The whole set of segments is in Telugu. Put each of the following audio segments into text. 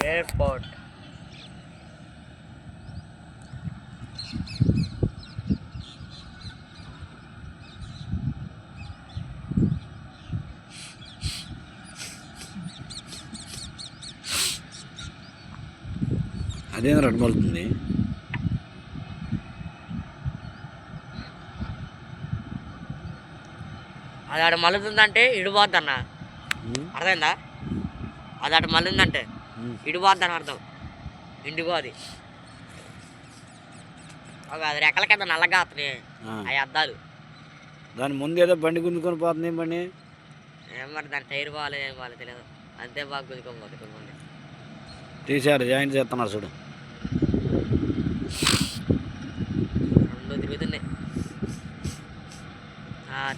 ఎయిర్పోర్ట్. అదేం రెడ్ పడుతుంది. అది ఆడ మలుతుందంటే ఇడిపోద్ది అన్న, అర్థమైందా? అది అటు మళ్ళీందంటే ఇడిపోద్ది అని అర్థం. ఇండిగో అది అది రెక్కల కింద నల్లగా అతని అవి అద్దాలు. దాని ముందు ఏదో బండి గుంజుకొని పోతుంది. ఏం బండి ఏం మరి దాని టైర్ బాగాలేదు, ఏం బాగాలేదు తెలియదు. అంతే బాగా గుంజుకొని పోతుంది. కొన్ని తీసారు, జాయింట్ చేస్తున్నారు చూడు. రెండు తిరుగుతున్నాయి.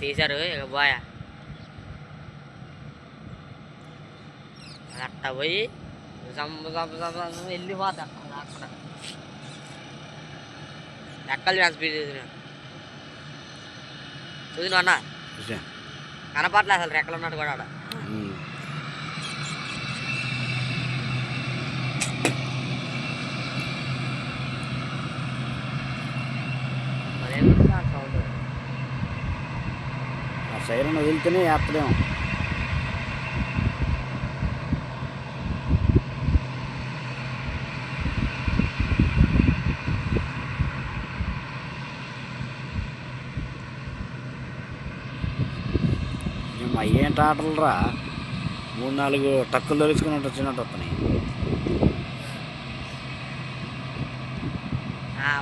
తీశారు ఇక పోయా. అట్ట పోయి వెళ్ళిపోతా అక్కడ రెక్కలు స్పీడ్ చూసిన అన్న కనపట్లే అసలు రెక్కలు ఉన్నట్టు కూడా ఆడ. సౌండ్ ఆ సైరన్ వదిలితేనే వేస్తలేము. ఏంటి ఆటలు రా, 3-4 టక్కులు తెలుసుకుని వచ్చినట్టు వస్తున్నాయి.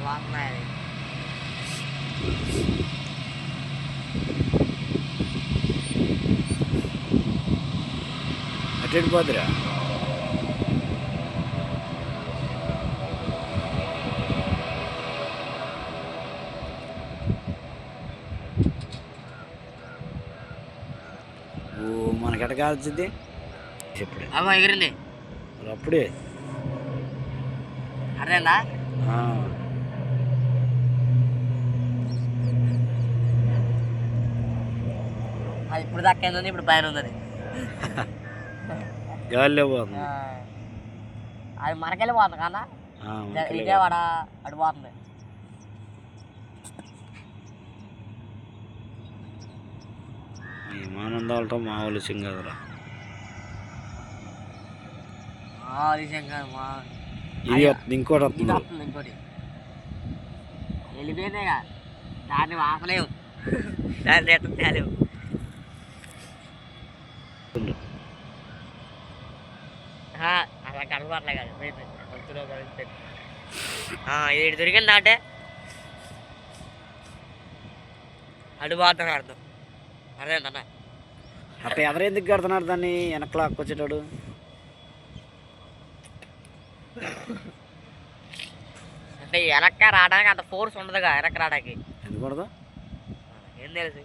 బాగున్నాయి. అటు పోతురా. మనకి ఎట కాల్చింది ఎప్పుడే ఎగిరింది అప్పుడే అర్థమైందా? అది ఇప్పుడు దాకా ఉంది, ఇప్పుడు పైన ఉంది. గాలిలో పోతుంది. అది మనకెళ్ళి పోతుంది కన్నా విజయవాడ అటు పోతుంది. విమానం దాల్టం మామూలు విషయం కదరా. ఇది ఇంకోటి వస్తుంది. ఇంకోటి వెళ్ళిపోయిందేగా, దాన్ని ఆపలేవు, దాన్ని రేటు తేలేవు. అలా కనపడలే కాదు ఇది దొరికిందా అంటే అడుగుతాను అర్థం. అర్థమైందన్న? అట్లా ఎవరెందుకు కడుతున్నారు దాన్ని వెనక్కి లాక్కొచ్చేటాడు? అంటే వెనక్క రావడానికి అంత ఫోర్స్ ఉండదుగా, వెనక్కి రావడానికి. ఎందుకు ఏం తెలుసు?